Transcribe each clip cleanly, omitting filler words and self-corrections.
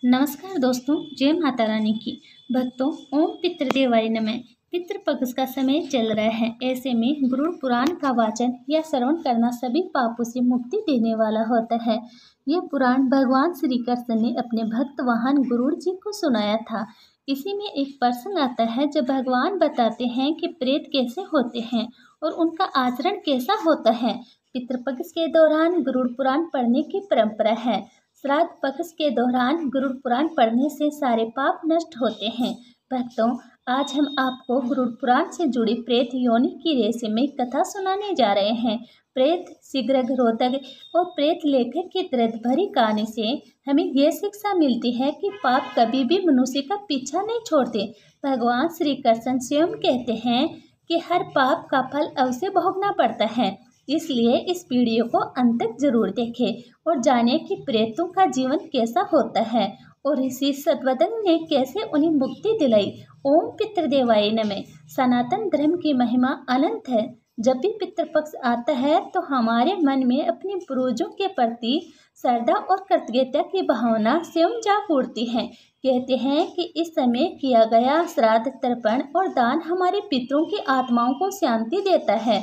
नमस्कार दोस्तों, जय माता रानी की। भक्तों, ओम पितृदेवाय नमः। पितृपक्ष का समय चल रहा है। ऐसे में गरुड़ पुराण का वाचन या श्रवण करना सभी पापों से मुक्ति देने वाला होता है। यह पुराण भगवान श्री कृष्ण ने अपने भक्त वाहन गरुड़ जी को सुनाया था। इसी में एक प्रसंग आता है जब भगवान बताते हैं कि प्रेत कैसे होते हैं और उनका आचरण कैसा होता है। पितृपक्ष के दौरान गरुड़ पुराण पढ़ने की परंपरा है। श्राद्ध पक्ष के दौरान गरुड़ पुराण पढ़ने से सारे पाप नष्ट होते हैं। भक्तों, आज हम आपको गरुड़ पुराण से जुड़ी प्रेत योनि की रहस्यमय कथा सुनाने जा रहे हैं। प्रेत शीघ्र रोधक और प्रेत लेखक की दर्द भरी कहानी से हमें यह शिक्षा मिलती है कि पाप कभी भी मनुष्य का पीछा नहीं छोड़ते। भगवान श्री कृष्ण स्वयं कहते हैं कि हर पाप का फल अवश्य भोगना पड़ता है। इसलिए इस वीडियो को अंत तक जरूर देखें और जानें कि प्रेतों का जीवन कैसा होता है और ऋषि सतवदन ने कैसे उन्हें मुक्ति दिलाई। ओम पितृदेवाय नमः। सनातन धर्म की महिमा अनंत है। जब भी पितृपक्ष आता है तो हमारे मन में अपने पूर्वजों के प्रति श्रद्धा और कृतज्ञता की भावना स्वयं जाग उठती है। कहते हैं कि इस समय किया गया श्राद्ध, तर्पण और दान हमारे पितरों की आत्माओं को शांति देता है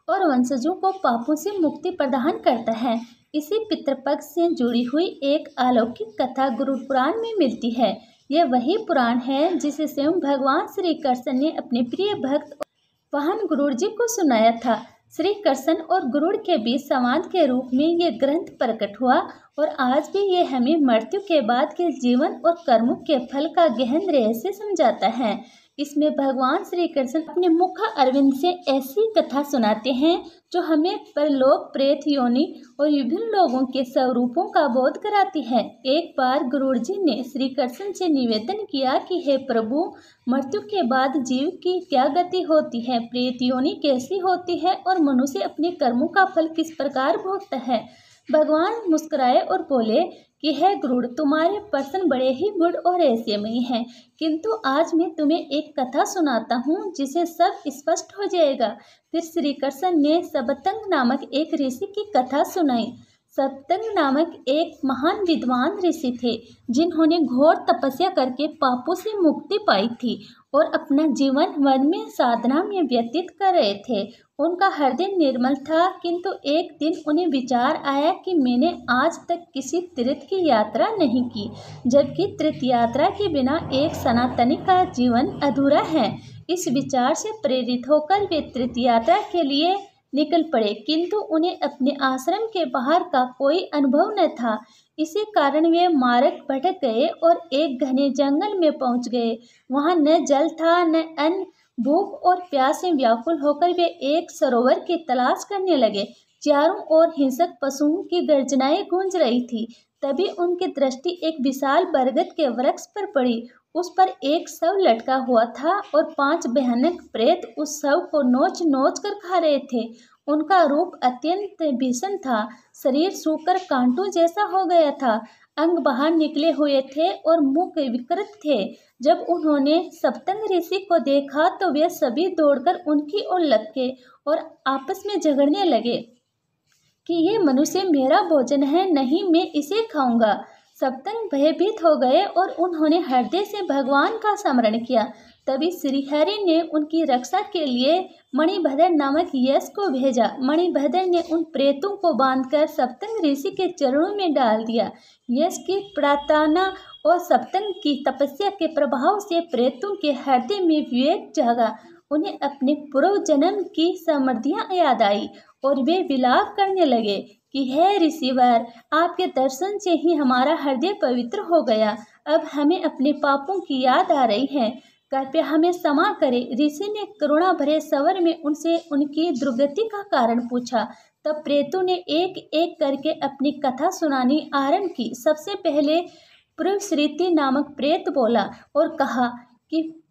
और वंशजों को पापों से मुक्ति प्रदान करता है। इसी पितृपक्ष से जुड़ी हुई एक अलौकिक कथा गरुड़ पुराण में मिलती है। यह वही पुराण है जिसे स्वयं भगवान श्री कृष्ण ने अपने प्रिय भक्त वाहन गरुड़ जी को सुनाया था। श्री कृष्ण और गरुड़ के बीच संवाद के रूप में यह ग्रंथ प्रकट हुआ और आज भी ये हमें मृत्यु के बाद के जीवन और कर्मों के फल का गहन रहस्य समझाता है। इसमें भगवान श्री कृष्ण अपने मुख अरविंद से ऐसी कथा सुनाते हैं जो हमें परलोक, प्रेत योनि और विभिन्न लोगों के स्वरूपों का बोध कराती है। एक बार गरुड़ जी ने श्री कृष्ण से निवेदन किया कि हे प्रभु, मृत्यु के बाद जीव की क्या गति होती है, प्रेत योनि कैसी होती है और मनुष्य अपने कर्मों का फल किस प्रकार भोगता है। भगवान मुस्कुराए और बोले कि हे गरुड़, तुम्हारे प्रश्न बड़े ही गूढ़ और रहस्यमयी हैं, किंतु आज मैं तुम्हें एक कथा सुनाता हूँ जिसे सब स्पष्ट हो जाएगा। फिर श्री कृष्ण ने सबतंग नामक एक ऋषि की कथा सुनाई। सबतंग नामक एक महान विद्वान ऋषि थे जिन्होंने घोर तपस्या करके पापों से मुक्ति पाई थी और अपना जीवन वन में साधना में व्यतीत कर रहे थे। उनका हृदय निर्मल था, किंतु एक दिन उन्हें विचार आया कि मैंने आज तक किसी तीर्थ की यात्रा नहीं की, जबकि तीर्थ यात्रा के बिना एक सनातनी का जीवन अधूरा है। इस विचार से प्रेरित होकर वे तीर्थ यात्रा के लिए निकल पड़े, किंतु उन्हें अपने आश्रम के बाहर का कोई अनुभव न था। इसी कारण वे मार्ग भटक गए और एक घने जंगल में पहुंच गए। वहां न जल था न अन्न। भूख और प्यास से व्याकुल होकर वे एक सरोवर की तलाश करने लगे। चारों ओर हिंसक पशुओं की गर्जनाएं गूंज रही थी। तभी उनकी दृष्टि एक विशाल बरगद के वृक्ष पर पड़ी। उस पर एक शव लटका हुआ था और 5 भयानक प्रेत उस शव को नोच नोच कर खा रहे थे। उनका रूप अत्यंत भीषण था। शरीर सूखकर कांटों जैसा हो गया था। अंग बाहर निकले हुए थे और मुख विकृत थे। जब उन्होंने सप्तंग ऋषि को देखा तो वे सभी दौड़कर उनकी ओर लपके और आपस में झगड़ने लगे कि ये मनुष्य मेरा भोजन है, नहीं मैं इसे खाऊंगा। सप्तंग भयभीत हो गए और उन्होंने हृदय से भगवान का स्मरण किया। तभी श्रीहरि ने उनकी रक्षा के लिए मणिभद्र नामक यश को भेजा। मणिभद्र ने उन प्रेतों को बांधकर सप्तंग ऋषि के चरणों में डाल दिया। यश की प्रार्थना और सप्तंग की तपस्या के प्रभाव से प्रेतों के हृदय में विवेक जागा। उन्हें अपने पूर्व जन्म की समृद्धियां याद आई और वे विलाप करने लगे कि हे ऋषिवर, आपके दर्शन से ही हमारा हृदय पवित्र हो गया। अब हमें अपने पापों की याद आ रही है, कृपया हमें क्षमा करें। ऋषि ने करुणा भरे स्वर में उनसे उनकी दुर्गति का कारण पूछा। तब प्रेतों ने एक एक करके अपनी कथा सुनानी आरंभ की। सबसे पहले प्रियश्रीति नामक प्रेत बोला और कहा कि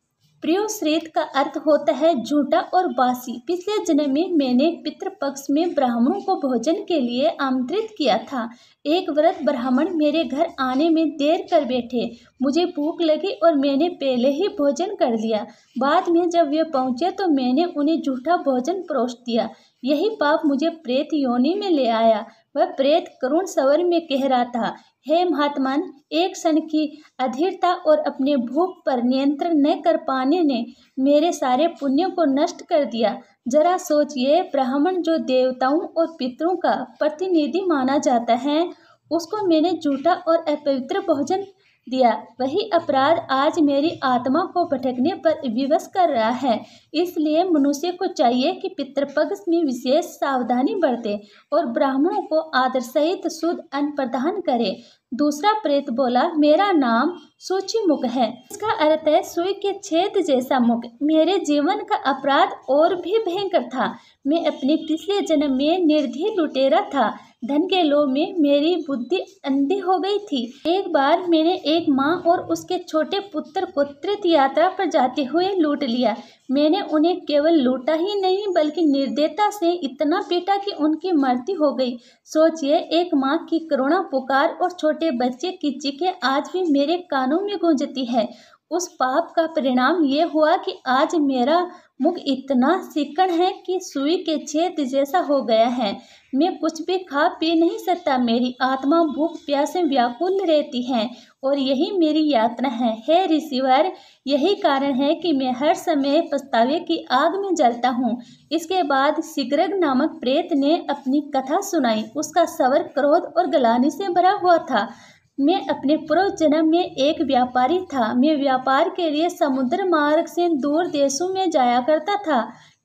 प्रियश्रीत का अर्थ होता है झूठा और बासी। पिछले जन्म में मैंने पितृपक्ष में ब्राह्मणों को भोजन के लिए आमंत्रित किया था। एक वृद्ध ब्राह्मण मेरे घर आने में देर कर बैठे। मुझे भूख लगी और मैंने पहले ही भोजन कर लिया। बाद में जब वे पहुंचे तो मैंने उन्हें झूठा भोजन परोस दिया। यही पाप मुझे प्रेत योनि में ले आया। वह प्रेत करुण स्वर में कह रहा था, हे महात्मन, एक क्षण की अधीरता और अपने भूख पर नियंत्रण न कर पाने ने मेरे सारे पुण्यों को नष्ट कर दिया। जरा सोचिए, ब्राह्मण जो देवताओं और पितरों का प्रतिनिधि माना जाता है, उसको मैंने झूठा और अपवित्र भोजन दिया। वही अपराध आज मेरी आत्मा को भटकने पर विवश कर रहा है। इसलिए मनुष्य को चाहिए कि पितृपक्ष में विशेष सावधानी बरते और ब्राह्मणों को आदर सहित शुद्ध अन्न प्रदान करे। दूसरा प्रेत बोला, मेरा नाम सूचीमुख है। इसका अर्थ है सुई के छेद जैसा मुख। मेरे जीवन का अपराध और भी भयंकर था। मैं अपने पिछले जन्म में निर्धीर लुटेरा था। धन के लोभ में मेरी बुद्धि अंधी हो गई थी। एक बार मैंने एक माँ और उसके छोटे पुत्र को तीर्थ यात्रा पर जाते हुए लूट लिया। मैंने उन्हें केवल लूटा ही नहीं बल्कि निर्दयता से इतना पीटा कि उनकी मृत्यु हो गई। सोचिए, एक माँ की करुणा पुकार और छोटे बच्चे की चीखें आज भी मेरे कानों में गूंजती है। उस पाप का परिणाम ये हुआ कि आज मेरा मुख इतना चिकन है कि सुई के छेद जैसा हो गया है। मैं कुछ भी खा पी नहीं सकता। मेरी आत्मा भूख प्यास से व्याकुल रहती है और यही मेरी यातना है। हे ऋषिवर, यही कारण है कि मैं हर समय पछतावे की आग में जलता हूँ। इसके बाद शिग्रग नामक प्रेत ने अपनी कथा सुनाई। उसका स्वर क्रोध और गलानी से भरा हुआ था। मैं अपने पूर्व जन्म में एक व्यापारी था। मैं व्यापार के लिए समुद्र मार्ग से दूर देशों में जाया करता था।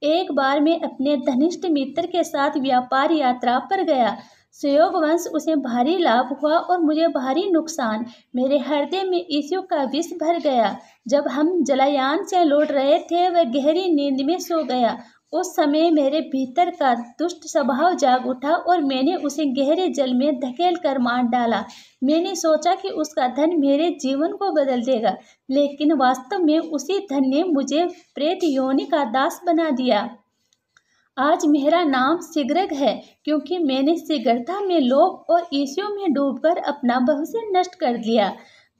एक बार मैं अपने घनिष्ठ मित्र के साथ व्यापार यात्रा पर गया। संयोगवश उसे भारी लाभ हुआ और मुझे भारी नुकसान। मेरे हृदय में ईर्ष्या का विष भर गया। जब हम जलायान से लौट रहे थे, वह गहरी नींद में सो गया। उस समय मेरे भीतर का दुष्ट स्वभाव जाग उठा और मैंने उसे गहरे जल में धकेल कर मार डाला। मैंने सोचा कि उसका धन मेरे जीवन को बदल देगा, लेकिन वास्तव में उसी धन ने मुझे प्रेत योनि का दास बना दिया। आज मेरा नाम शिग्रग है, क्योंकि मैंने शीघ्रता में लोभ और ईर्ष्या में डूबकर अपना भविष्य नष्ट कर दिया।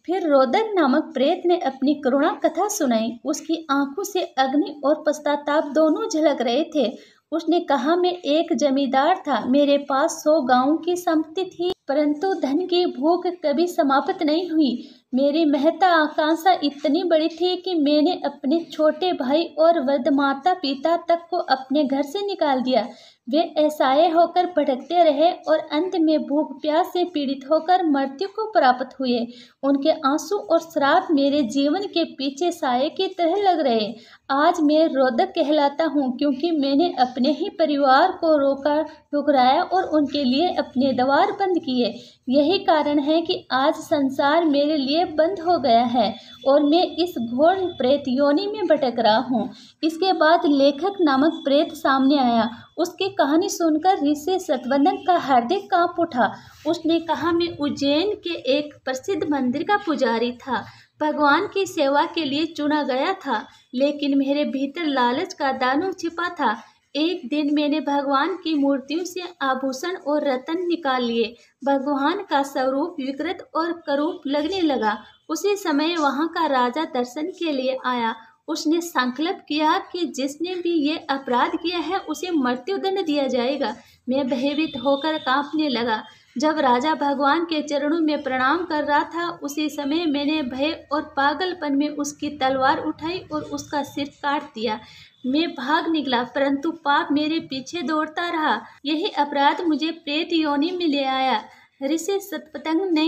फिर रोदक नामक प्रेत ने अपनी करुणा कथा सुनाई। उसकी आंखों से अग्नि और पश्चाताप दोनों झलक रहे थे। उसने कहा, मैं एक जमींदार था। मेरे पास 100 गांवों की संपत्ति थी, परंतु धन की भूख कभी समाप्त नहीं हुई। मेरी महता आकांक्षा इतनी बड़ी थी कि मैंने अपने छोटे भाई और वृद्ध माता पिता तक को अपने घर से निकाल दिया। वे असहाय होकर भटकते रहे और अंत में भूख प्यास से पीड़ित होकर मृत्यु को प्राप्त हुए। उनके आंसू और श्राप मेरे जीवन के पीछे साये की तरह लग रहे। आज मैं रोदक कहलाता हूँ, क्योंकि मैंने अपने ही परिवार को ठुकराया और उनके लिए अपने द्वार बंद किए। यही कारण है कि आज संसार मेरे लिए बंद हो गया है और मैं इस घोर प्रेत योनि में भटक रहा हूँ। इसके बाद लेखक नामक प्रेत सामने आया। उसकी कहानी सुनकर ऋषि सतवदन का हृदय कांप उठा। उसने कहा, मैं उज्जैन के एक प्रसिद्ध मंदिर का पुजारी था। भगवान की सेवा के लिए चुना गया था, लेकिन मेरे भीतर लालच का दानव छिपा था। एक दिन मैंने भगवान की मूर्तियों से आभूषण और रत्न निकाल लिए। भगवान का स्वरूप विकृत और करूप लगने लगा। उसी समय वहां का राजा दर्शन के लिए आया। उसने संकल्प किया कि जिसने भी ये अपराध किया है उसे मृत्युदंड दिया जाएगा। मैं भयभीत होकर कांपने लगा। जब राजा भगवान के चरणों में प्रणाम कर रहा था, उसी समय मैंने भय और पागलपन में उसकी तलवार उठाई और उसका सिर काट दिया। मैं भाग निकला, परंतु पाप मेरे पीछे दौड़ता रहा। यही अपराध मुझे प्रेत योनि में ले आया। ऋषि सतपतंग ने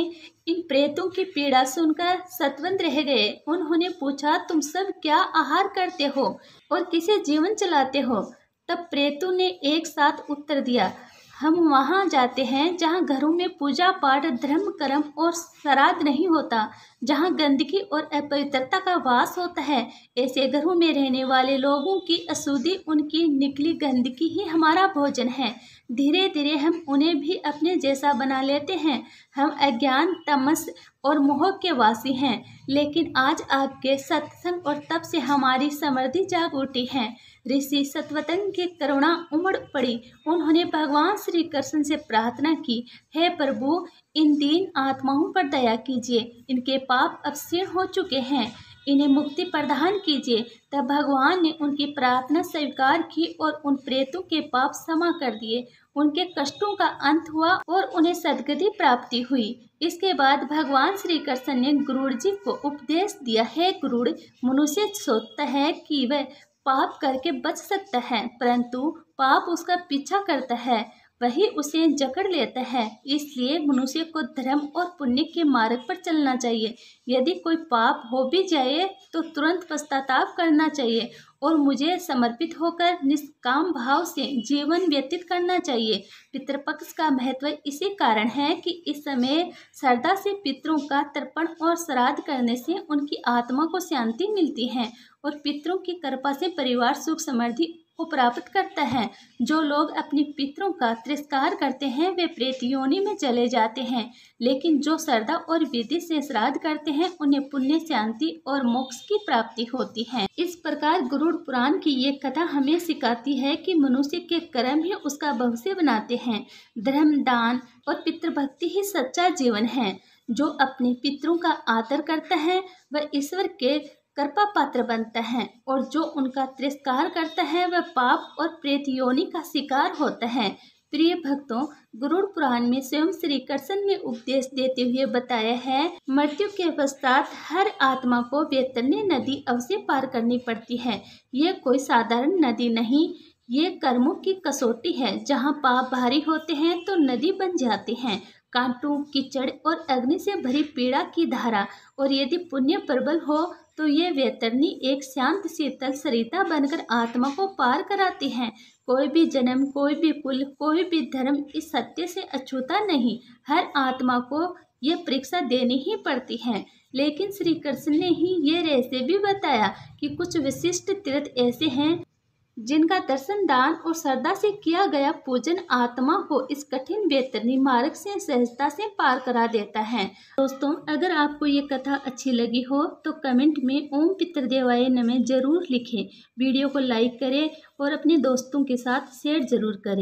इन प्रेतों की पीड़ा सुनकर सतवंत रह गए। उन्होंने पूछा, तुम सब क्या आहार करते हो और किसे जीवन चलाते हो? तब प्रेतों ने एक साथ उत्तर दिया, हम वहाँ जाते हैं जहाँ घरों में पूजा पाठ, धर्म कर्म और श्राद्ध नहीं होता, जहाँ गंदगी और अपवित्रता का वास होता है। ऐसे घरों में रहने वाले लोगों की अशुद्धि, उनकी निकली गंदगी ही हमारा भोजन है। धीरे धीरे हम उन्हें भी अपने जैसा बना लेते हैं। हम अज्ञान, तमस और मोह के वासी हैं, लेकिन आज आपके सत्संग और तप से हमारी समृद्धि जाग उठी है। ऋषि सतवतन की करुणा उमड़ पड़ी। उन्होंने भगवान श्री कृष्ण से प्रार्थना की, हे प्रभु, इन दीन आत्माओं पर दया कीजिए। इनके पाप अब क्षीण हो चुके हैं। इन्हें मुक्ति प्रदान कीजिए। तब भगवान ने उनकी प्रार्थना स्वीकार की और उन प्रेतों के पाप क्षमा कर दिए। उनके कष्टों का अंत हुआ और उन्हें सद्गति प्राप्ति हुई। इसके बाद भगवान श्री कृष्ण ने गरुड़ जी को उपदेश दिया, हे गरुड़, मनुष्य सोचता है कि वह पाप करके बच सकता है, परंतु पाप उसका पीछा करता है, वही उसे जकड़ लेता है। इसलिए मनुष्य को धर्म और पुण्य के मार्ग पर चलना चाहिए। यदि कोई पाप हो भी जाए तो तुरंत पश्चाताप करना चाहिए और मुझे समर्पित होकर निष्काम भाव से जीवन व्यतीत करना चाहिए। पितृपक्ष का महत्व इसी कारण है कि इस समय श्रद्धा से पितरों का तर्पण और श्राद्ध करने से उनकी आत्मा को शांति मिलती है और पितरों की कृपा से परिवार सुख समृद्धि को प्राप्त करता है। जो लोग अपने पितरों का तिरस्कार करते हैं वे प्रेत योनि में चले जाते हैं, लेकिन जो श्रद्धा और विधि से श्राद्ध करते हैं उन्हें पुण्य, शांति और मोक्ष की प्राप्ति होती है। इस प्रकार गरुड़ पुराण की ये कथा हमें सिखाती है कि मनुष्य के कर्म ही उसका भविष्य बनाते हैं। धर्म, दान और पितृभक्ति ही सच्चा जीवन है। जो अपने पितरों का आदर करता है वह ईश्वर के कृपा पात्र बनता है और जो उनका तिरस्कार करता है वह पाप और प्रेत योनि का शिकार होता है। प्रिय भक्तों, गरुड़ पुराण में स्वयं श्री कृष्ण ने उपदेश देते हुए बताया है, मृत्यु के पश्चात हर आत्मा को वैतरणी नदी अवश्य पार करनी पड़ती है। ये कोई साधारण नदी नहीं, ये कर्मों की कसौटी है। जहाँ पाप भारी होते हैं तो नदी बन जाती हैं, कांटों, कीचड़ और अग्नि से भरी पीड़ा की धारा, और यदि पुण्य प्रबल हो तो ये वैतरणी एक शांत शीतल सरिता बनकर आत्मा को पार कराती है। कोई भी जन्म, कोई भी कुल, कोई भी धर्म इस सत्य से अछूता नहीं। हर आत्मा को ये परीक्षा देनी ही पड़ती है। लेकिन श्री कृष्ण ने ही ये रहस्य भी बताया कि कुछ विशिष्ट तीर्थ ऐसे हैं जिनका दर्शन, दान और श्रद्धा से किया गया पूजन आत्मा को इस कठिन वैतरणी मार्ग से सहजता से पार करा देता है। दोस्तों, अगर आपको ये कथा अच्छी लगी हो तो कमेंट में ओम पितृदेवाय नमः जरूर लिखें। वीडियो को लाइक करें और अपने दोस्तों के साथ शेयर जरूर करें।